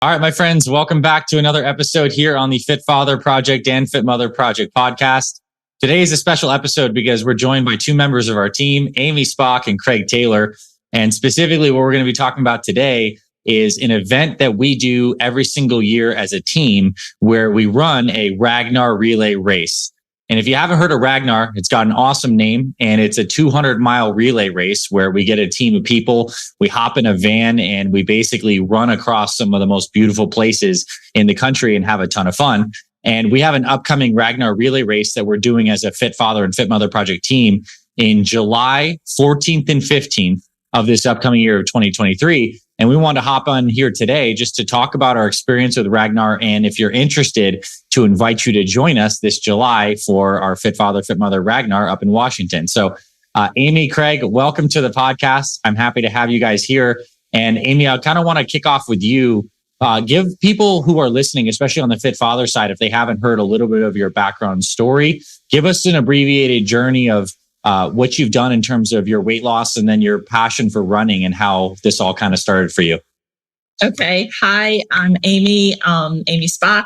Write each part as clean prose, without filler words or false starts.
All right, my friends, welcome back to another episode here on the Fit Father Project and Fit Mother Project podcast. Today is a special episode because we're joined by two members of our team, Amy Spach and Craig Taylor. And specifically, what we're going to be talking about today is an event that we do every single year as a team where we run a Ragnar relay race. And if you haven't heard of Ragnar, it's got an awesome name, and it's a 200-mile relay race where we get a team of people, we hop in a van, and we basically run across some of the most beautiful places in the country and have a ton of fun. And we have an upcoming Ragnar relay race that we're doing as a Fit Father and Fit Mother Project team in July 14th and 15th of this upcoming year of 2023. And we want to hop on here today just to talk about our experience with Ragnar. And if you're interested, to invite you to join us this July for our Fit Father, Fit Mother Ragnar up in Washington. So Amy, Craig, welcome to the podcast. I'm happy to have you guys here. And Amy, I kind of want to kick off with you. Give people who are listening, especially on the Fit Father side, if they haven't heard a little bit of your background story, give us an abbreviated journey of what you've done in terms of your weight loss and then your passion for running and how this all kind of started for you. Okay. Hi, I'm Amy, Amy Spach.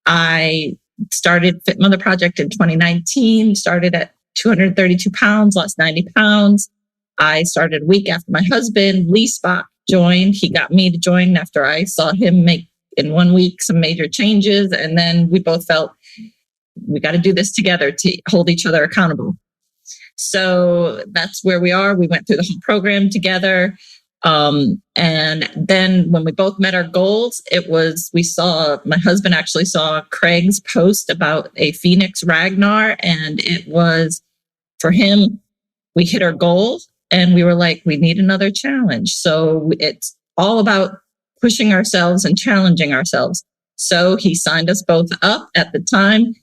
I started Fit Mother Project in 2019, started at 232 pounds, lost 90 pounds. I started a week after my husband, Lee Spach, joined. He got me to join after I saw him make in 1 week some major changes. And then we both felt we got to do this together to hold each other accountable. So that's where we are. We went through the whole program together. And then when we both met our goals, my husband actually saw Craig's post about a Phoenix Ragnar, and it was for him, we hit our goal and we were like, we need another challenge. So it's all about pushing ourselves and challenging ourselves. So he signed us both up at the time.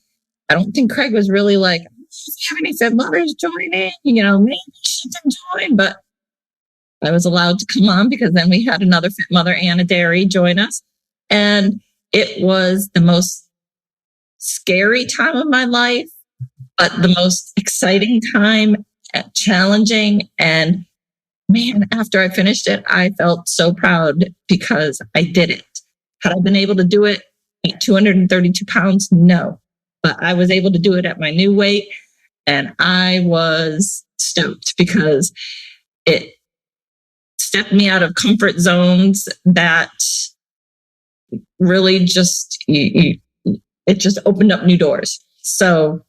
I don't think Craig was really like, have any Fit Mothers joining? Maybe she can join, but I was allowed to come on because then we had another Fit Mother, Anna Derry, join us. And it was the most scary time of my life, but the most exciting time, challenging. And man, after I finished it, I felt so proud because I did it. Had I been able to do it at 232 pounds? No. But I was able to do it at my new weight. And I was stoked because it stepped me out of comfort zones that really it just opened up new doors. So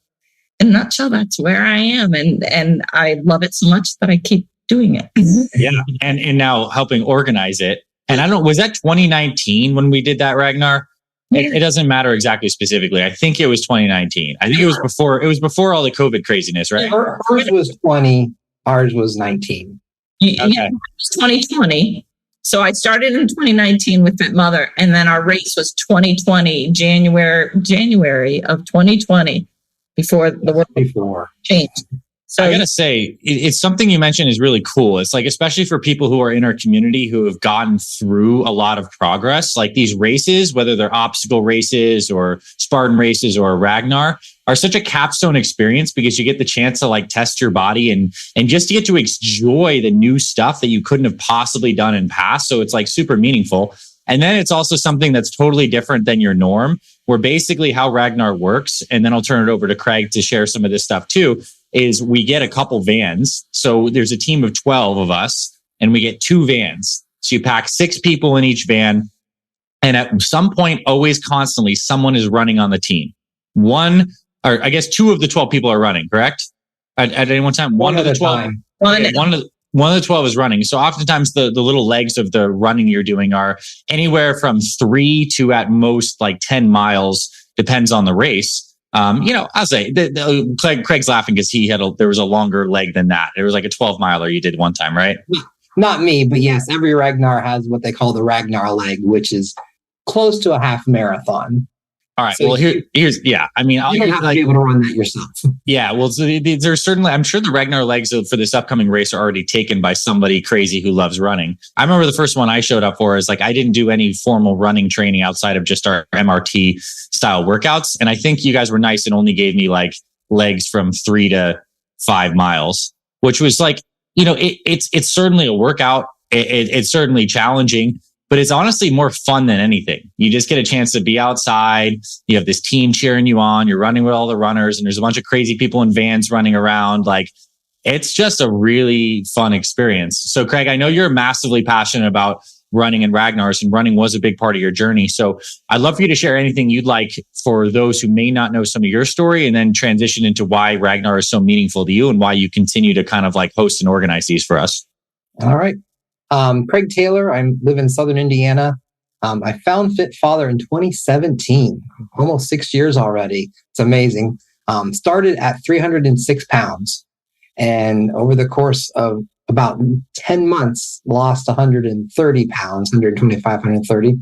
in a nutshell, that's where I am. And I love it so much that I keep doing it. Yeah. And now helping organize it. And I don't know, was that 2019 when we did that, Ragnar? It doesn't matter exactly specifically. I think it was 2019. I think it was before all the COVID craziness, right? Hers was 20. Ours was 19. Okay. Yeah, it was 2020. So I started in 2019 with Fit Mother, and then our race was 2020, January of 2020, before the world changed. So I gotta say, it's something you mentioned is really cool. It's like, especially for people who are in our community who have gotten through a lot of progress, like these races, whether they're obstacle races or Spartan races or Ragnar, are such a capstone experience because you get the chance to like test your body and just to get to enjoy the new stuff that you couldn't have possibly done in past. So it's like super meaningful. And then it's also something that's totally different than your norm, where basically how Ragnar works, and then I'll turn it over to Craig to share some of this stuff too, is we get a couple vans. So there's a team of 12 of us and we get 2 vans. So you pack 6 people in each van. And at some point, always constantly, someone is running on the team. 2 of the 12 people are running, correct? At any one time? One of the 12. One of the 12 is running. So oftentimes the little legs of the running you're doing are anywhere from 3 to at most like 10 miles, depends on the race. I'll say Craig's laughing because there was a longer leg than that. It was like a 12 miler you did one time, right? Not me, but yes, every Ragnar has what they call the Ragnar leg, which is close to a half marathon. All right. So well, here's. I mean, you don't have to be able to run that yourself. Yeah. Well, so there's certainly, I'm sure the Ragnar legs for this upcoming race are already taken by somebody crazy who loves running. I remember the first one I showed up for is like, I didn't do any formal running training outside of just our MRT style workouts. And I think you guys were nice and only gave me like legs from 3 to 5 miles, which was like, it's certainly a workout. It's certainly challenging. but it's honestly more fun than anything. You just get a chance to be outside. You have this team cheering you on. You're running with all the runners, and there's a bunch of crazy people in vans running around. Like, it's just a really fun experience. So Craig, I know you're massively passionate about running and Ragnar's, and running was a big part of your journey. So I'd love for you to share anything you'd like for those who may not know some of your story, and then transition into why Ragnar is so meaningful to you and why you continue to kind of like host and organize these for us. All right. Craig Taylor. I live in Southern Indiana. I found Fit Father in 2017, almost 6 years already. It's amazing. Started at 306 pounds, and over the course of about 10 months, lost 130 pounds, 125, 130.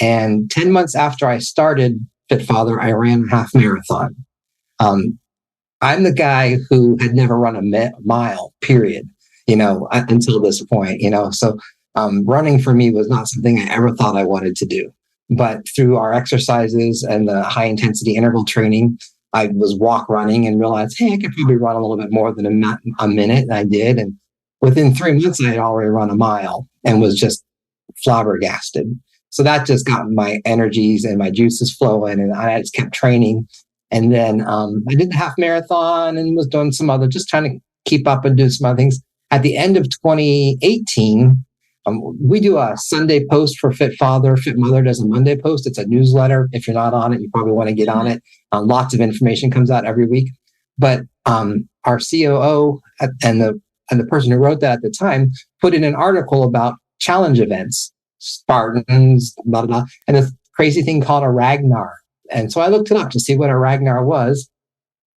And 10 months after I started Fit Father, I ran a half marathon. I'm the guy who had never run a mile, period, until this point, So running for me was not something I ever thought I wanted to do. But through our exercises and the high intensity interval training, I was walk running and realized, hey, I could probably run a little bit more than a minute. And I did. And within 3 months, I had already run a mile and was just flabbergasted. So that just got my energies and my juices flowing, and I just kept training. And then I did the half marathon and was doing some other, just trying to keep up and do some other things. At the end of 2018, we do a Sunday post for Fit Father. Fit Mother does a Monday post. It's a newsletter. If you're not on it, you probably want to get on it. Lots of information comes out every week. But our COO and the person who wrote that at the time put in an article about challenge events, Spartans, blah, blah, blah, and this crazy thing called a Ragnar. And so I looked it up to see what a Ragnar was.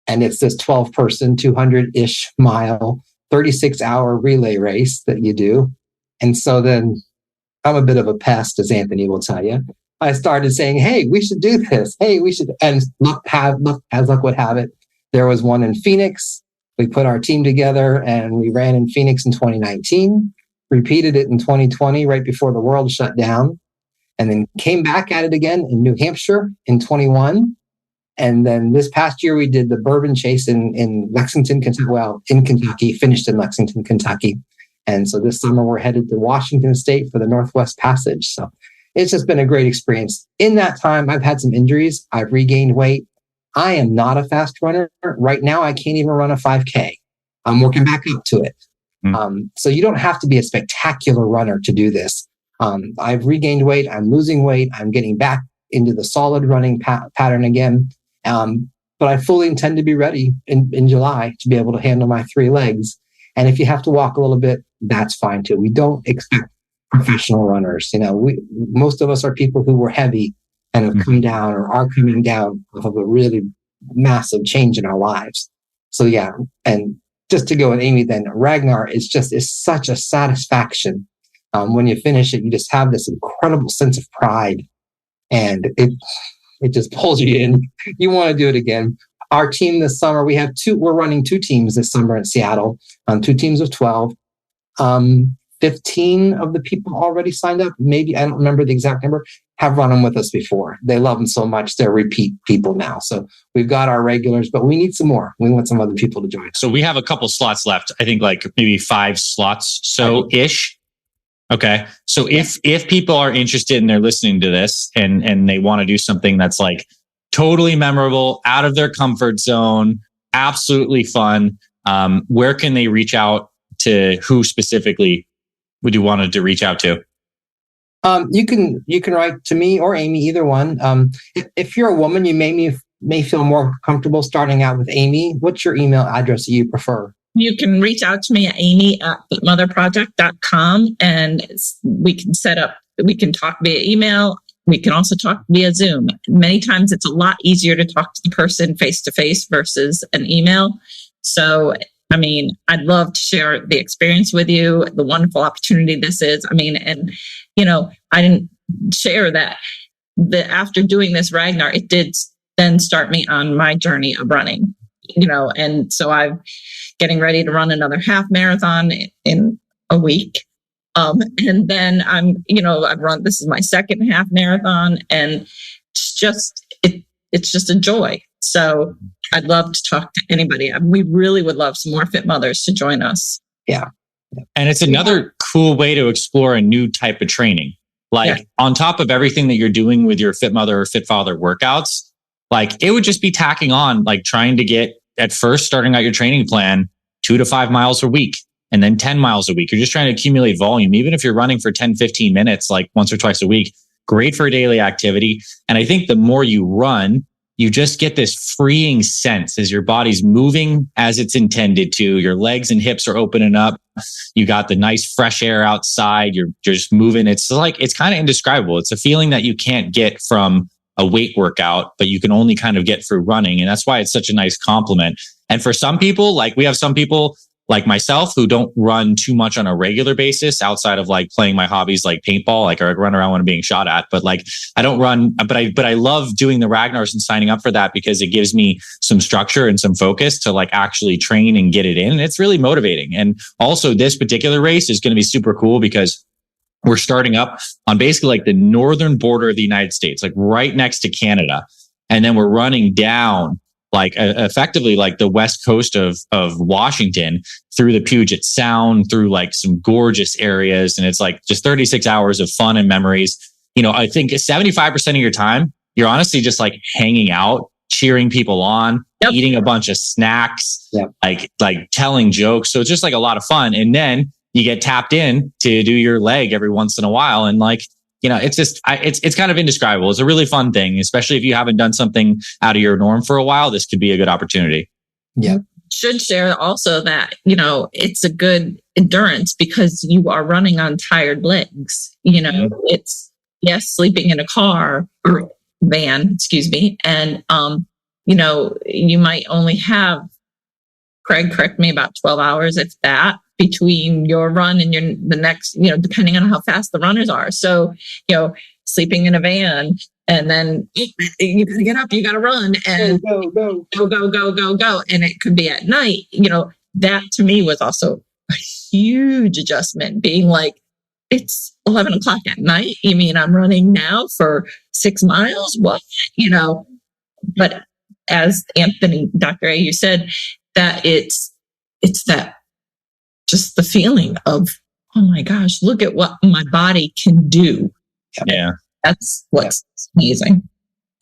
And it's this 12-person, 200-ish mile, 36-hour relay race that you do. And so then I'm a bit of a pest, as Anthony will tell you. I started saying, hey, we should do this. Hey, we should. And as luck would have it, there was one in Phoenix. We put our team together and we ran in Phoenix in 2019, repeated it in 2020, right before the world shut down, and then came back at it again in New Hampshire in 21. And then this past year, we did the Bourbon Chase in Lexington, Kentucky. Well, in Kentucky, finished in Lexington, Kentucky. And so this summer, we're headed to Washington State for the Northwest Passage. So it's just been a great experience. In that time, I've had some injuries. I've regained weight. I am not a fast runner. Right now, I can't even run a 5K. I'm working back up to it. So you don't have to be a spectacular runner to do this. I've regained weight. I'm losing weight. I'm getting back into the solid running pattern again. But I fully intend to be ready in July to be able to handle my 3 legs. And if you have to walk a little bit, that's fine too. We don't expect professional runners. Most of us are people who were heavy and have come down or are coming down off of a really massive change in our lives. So yeah, and just to go with Amy, then Ragnar is such a satisfaction. When you finish it, you just have this incredible sense of pride, and it just pulls you in. You want to do it again. Our team this summer, we're running 2 teams this summer in Seattle, 2 teams of 12. 15 of the people already signed up. Maybe, I don't remember the exact number, have run them with us before. They love them so much, they're repeat people now. So we've got our regulars, but we need some more. We want some other people to join. So we have a couple slots left. I think like maybe 5 slots. So ish. Okay. So if people are interested and they're listening to this and they want to do something that's like totally memorable, out of their comfort zone, absolutely fun, where can they reach out to? Who specifically would you want to reach out to? You can write to me or Amy, either one. If you're a woman, you may feel more comfortable starting out with Amy. What's your email address that you prefer? You can reach out to me at amy@fitmotherproject.com, and we can talk via email. We can also talk via Zoom. Many times it's a lot easier to talk to the person face to face versus an email. So, I mean, I'd love to share the experience with you, the wonderful opportunity this is. I mean, and, I didn't share that after doing this Ragnar, it did then start me on my journey of running, and so I'm getting ready to run another half marathon in a week. And then this is my second half marathon, and it's just a joy. So I'd love to talk to anybody. We really would love some more fit mothers to join us. Yeah. And it's another cool way to explore a new type of training. Like on top of everything that you're doing with your Fit Mother or Fit Father workouts, like it would just be tacking on, like trying to get at first starting out your training plan 2 to 5 miles a week and then 10 miles a week. You're just trying to accumulate volume. Even if you're running for 10, 15 minutes, like once or twice a week, great for daily activity. And I think the more you run, you just get this freeing sense as your body's moving as it's intended to. Your legs and hips are opening up. You got the nice fresh air outside. You're just moving. It's like, it's kind of indescribable. It's a feeling that you can't get from a weight workout, but you can only kind of get through running. And that's why it's such a nice compliment. And for some people, like we have some people like myself who don't run too much on a regular basis outside of like playing my hobbies like paintball, like I run around when I'm being shot at, but like I don't run, but I love doing the Ragnars and signing up for that because it gives me some structure and some focus to like actually train and get it in. And it's really motivating. And also this particular race is going to be super cool because we're starting up on basically like the northern border of the United States, like right next to Canada. And then we're running down like effectively like the west coast of Washington through the Puget Sound, through like some gorgeous areas. And it's like just 36 hours of fun and memories. You know, I think 75% of your time, you're honestly just like hanging out, cheering people on, eating a bunch of snacks, like telling jokes. So it's just like a lot of fun. And then you get tapped in to do your leg every once in a while. And like, you know, it's just, it's kind of indescribable. It's a really fun thing, especially if you haven't done something out of your norm for a while. This could be a good opportunity. Yeah. Should share also that, you know, it's a good endurance because you are running on tired legs. You know, it's, yes, sleeping in a car or van, excuse me. And, you know, you might only have, Craig, correct me, about 12 hours, if that, between your run and the next, you know, depending on how fast the runners are. So, you know, sleeping in a van and then you gotta get up, you gotta run and go. And it could be at night. You know, that to me was also a huge adjustment, being like, it's 11 o'clock at night. You mean I'm running now for 6 miles? What? You know, but as Anthony, Dr. A, you said that it's that just the feeling of, oh my gosh, look at what my body can do. Yeah. That's what's amazing.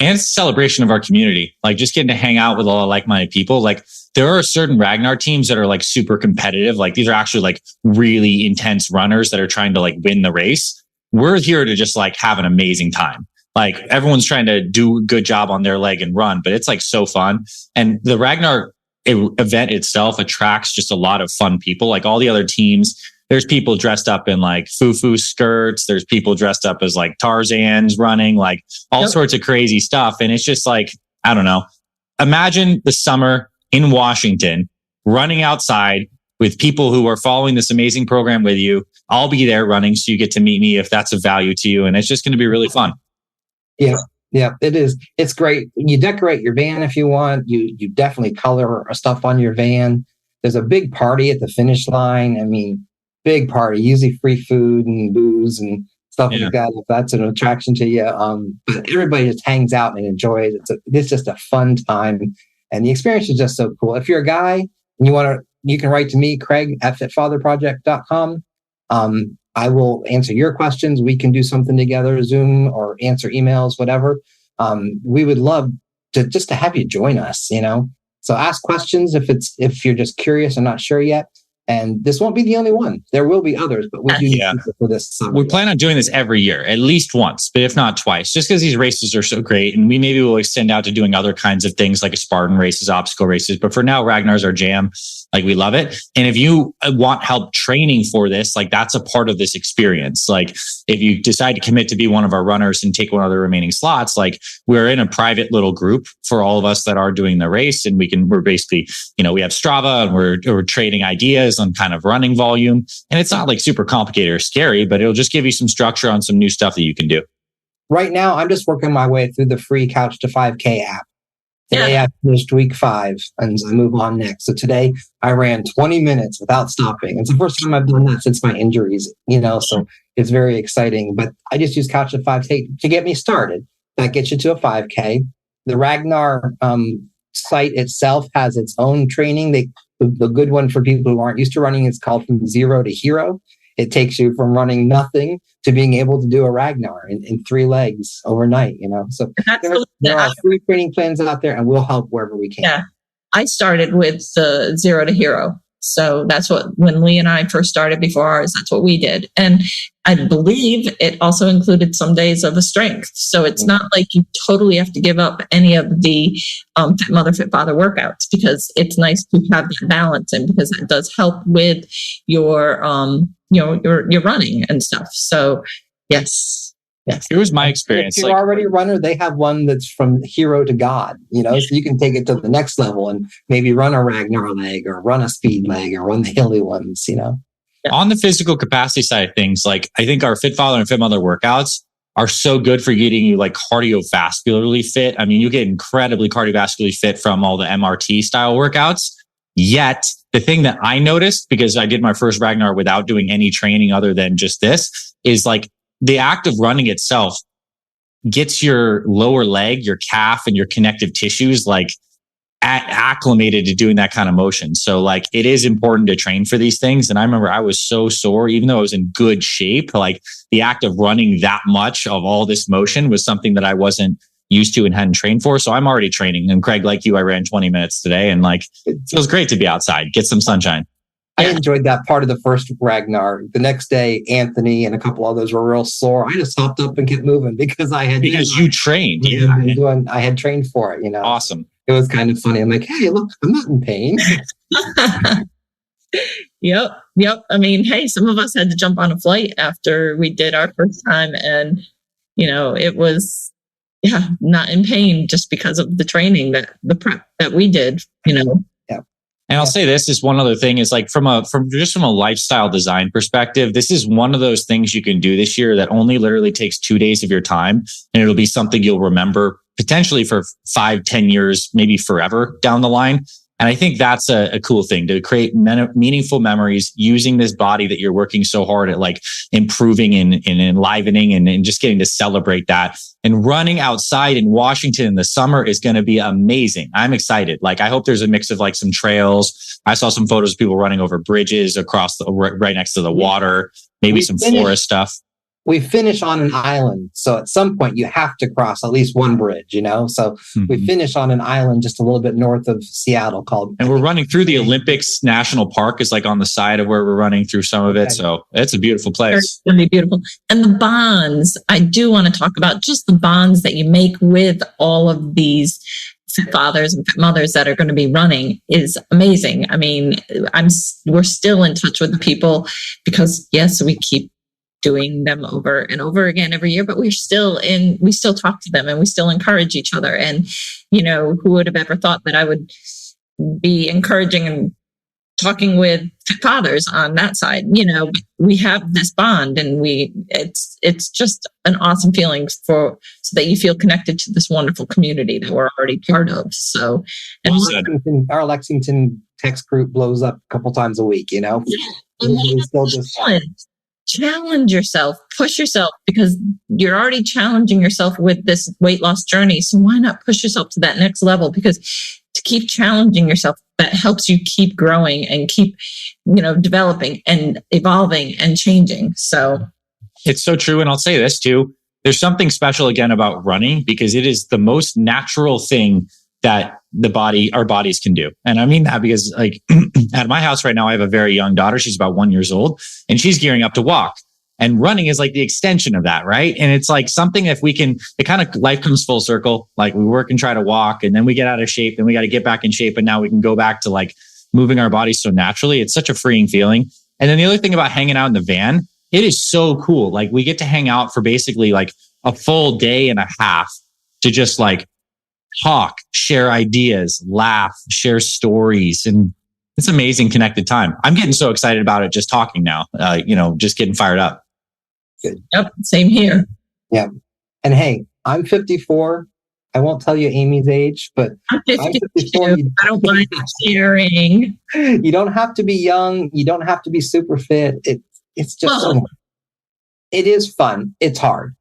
And it's a celebration of our community. Like just getting to hang out with a lot of like-minded people. Like there are certain Ragnar teams that are like super competitive. Like these are actually like really intense runners that are trying to like win the race. We're here to just like have an amazing time. Like everyone's trying to do a good job on their leg and run, but it's like so fun. And the Ragnar event itself attracts just a lot of fun people. Like all the other teams, there's people dressed up in like foo-foo skirts. There's people dressed up as like Tarzans running, like all sorts of crazy stuff. And it's just like, I don't know. Imagine the summer in Washington, running outside with people who are following this amazing program with you. I'll be there running, so you get to meet me if that's of value to you. And it's just going to be really fun. Yeah. Yeah, it is. It's great. You decorate your van if you want. You definitely color stuff on your van. There's a big party at the finish line. I mean, big party, usually free food and booze and stuff like that, if that's an attraction to you. But everybody just hangs out and enjoys it. It's just a fun time. And the experience is just so cool. If you're a guy and you can write to me, Craig, at fitfatherproject.com. I will answer your questions. We can do something together, Zoom or answer emails, whatever. We would love to have you join us, you know. So ask questions if you're just curious and not sure yet. And this won't be the only one. There will be others, but we do need people for this summer. We plan on doing this every year, at least once, but if not twice, just because these races are so great. And we maybe will extend out to doing other kinds of things like a Spartan races, obstacle races. But for now, Ragnar's our jam. Like we love it. And if you want help training for this, like that's a part of this experience. Like if you decide to commit to be one of our runners and take one of the remaining slots, like we're in a private little group for all of us that are doing the race. And we're basically, you know, we have Strava and we're trading ideas on kind of running volume. And it's not like super complicated or scary, but it'll just give you some structure on some new stuff that you can do. Right now, I'm just working my way through the free Couch to 5K app. Today I finished week 5 and I move on next. So today I ran 20 minutes without stopping. It's the first time I've done that since my injuries, you know, so it's very exciting. But I just use Couch to 5K to get me started. That gets you to a 5K. The Ragnar site itself has its own training. The good one for people who aren't used to running is called From Zero to Hero. it takes you from running nothing to being able to do a Ragnar in 3 legs overnight, So there are free training plans out there, and we'll help wherever we can. Yeah. I started with the 0 to hero. So that's when Lee and I first started before ours, that's what we did. And I believe it also included some days of a strength. So it's not like you totally have to give up any of the Fit Mother, Fit Father workouts, because it's nice to have that balance, and because it does help with your running and stuff. So yes. It was my experience. If you're already a runner, they have one that's from hero to God, so you can take it to the next level and maybe run a Ragnar leg or run a speed leg or run the hilly ones, On the physical capacity side of things, I think our Fit Father and Fit Mother workouts are so good for getting you cardiovascularly fit. I mean, you get incredibly cardiovascularly fit from all the MRT style workouts. Yet the thing that I noticed, because I did my first Ragnar without doing any training other than just this, is the act of running itself gets your lower leg, your calf, and your connective tissues acclimated to doing that kind of motion. So it is important to train for these things. And I remember I was so sore, even though I was in good shape, the act of running that much of all this motion was something that I wasn't used to and hadn't trained for. So I'm already training. And Craig, like you, I ran 20 minutes today, and it feels great to be outside, get some sunshine. I enjoyed that part of the first Ragnar. The next day, Anthony and a couple others were real sore. I just hopped up and kept moving because you trained. I had trained for it, Awesome. It was kind of funny. I'm like, hey, look, I'm not in pain. Yep. I mean, hey, some of us had to jump on a flight after we did our first time, and it was not in pain just because of the training, the prep that we did. And I'll say this is one other thing is from a lifestyle design perspective, this is one of those things you can do this year that only literally takes 2 days of your time. And it'll be something you'll remember potentially for 5-10 years, maybe forever down the line. And I think that's a cool thing, to create meaningful memories using this body that you're working so hard at improving and enlivening and just getting to celebrate that. And running outside in Washington in the summer is going to be amazing. I'm excited. I hope there's a mix of some trails. I saw some photos of people running over bridges across right next to the water, maybe some forest stuff. We finish on an island. So at some point you have to cross at least one bridge, So we finish on an island just a little bit north of Seattle called. And we're running through the Olympics National Park is on the side of where we're running through some of it. So it's a beautiful place. It's going to be beautiful. And the bonds, I do want to talk about just the bonds that you make with all of these Fit Fathers and Fit Mothers that are going to be running is amazing. I mean, we're still in touch with the people because yes, we keep doing them over and over again every year, but we still talk to them and we still encourage each other. And, who would have ever thought that I would be encouraging and talking with fathers on that side? We have this bond, and it's just an awesome feeling so that you feel connected to this wonderful community that we're already part of. So, and our Lexington text group blows up a couple times a week, Yeah. Challenge yourself, push yourself, because you're already challenging yourself with this weight loss journey. So why not push yourself to that next level? Because to keep challenging yourself, that helps you keep growing and keep, developing and evolving and changing. So it's so true. And I'll say this too. There's something special again about running, because it is the most natural thing that our bodies can do. And I mean that because at my house right now, I have a very young daughter. She's about 1 year old, and she's gearing up to walk. And running is the extension of that, right? And it's something if we can, it kind of life comes full circle. We work and try to walk, and then we get out of shape, then we got to get back in shape. And now we can go back to moving our bodies so naturally. It's such a freeing feeling. And then the other thing about hanging out in the van, it is so cool. We get to hang out for basically a full day and a half to just talk, share ideas, laugh, share stories. And it's amazing connected time. I'm getting so excited about it just talking now, just getting fired up. Good. Yep. Same here. Yeah. And hey, I'm 54. I won't tell you Amy's age, but I'm 54. I don't mind sharing. You don't have to be young. You don't have to be super fit. It's just so much. It is fun. It's hard.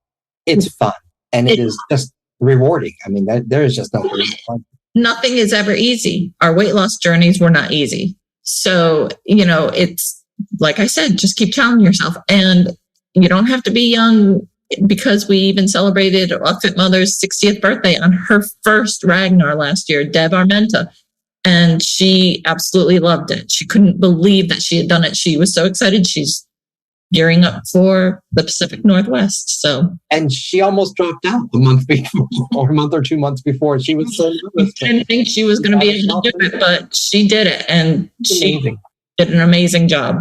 It's fun. And it is just rewarding. I mean, there is just no fun. Nothing is ever easy. Our weight loss journeys were not easy. So, it's like I said, just keep challenging yourself. And you don't have to be young, because we even celebrated a Fit Mother's 60th birthday on her first Ragnar last year, Deb Armenta. And she absolutely loved it. She couldn't believe that she had done it. She was so excited. She's gearing up for the Pacific Northwest. And she almost dropped out a month before, or a month or 2 months before. She was so nervous. I didn't think she was going to be able to do it, but she did it. And she did an amazing job.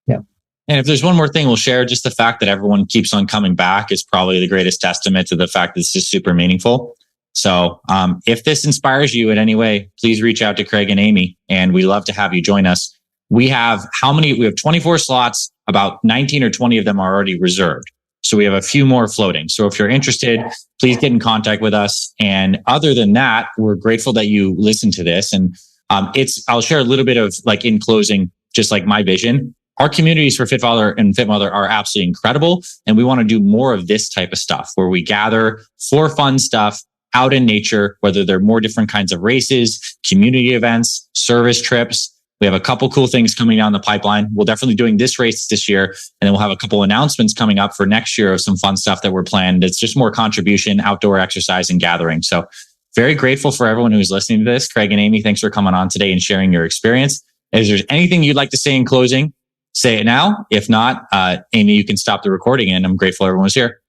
Yeah. And if there's one more thing we'll share, just the fact that everyone keeps on coming back is probably the greatest testament to the fact that this is super meaningful. So if this inspires you in any way, please reach out to Craig and Amy, and we'd love to have you join us. We have 24 slots. About 19 or 20 of them are already reserved. So we have a few more floating. So if you're interested, please get in contact with us. And other than that, we're grateful that you listened to this. And I'll share a little bit of, like, in closing, just like my vision. Our communities for Fit Father and Fit Mother are absolutely incredible. And we want to do more of this type of stuff where we gather for fun stuff out in nature, whether they're more different kinds of races, community events, service trips. We have a couple cool things coming down the pipeline. We'll definitely doing this race this year, and then we'll have a couple announcements coming up for next year of some fun stuff that we're planned. It's just more contribution, outdoor exercise, and gathering. So very grateful for everyone who's listening to this. Craig and Amy, thanks for coming on today and sharing your experience. If there's anything you'd like to say in closing, say it now. If not, Amy, you can stop the recording, and I'm grateful everyone was here.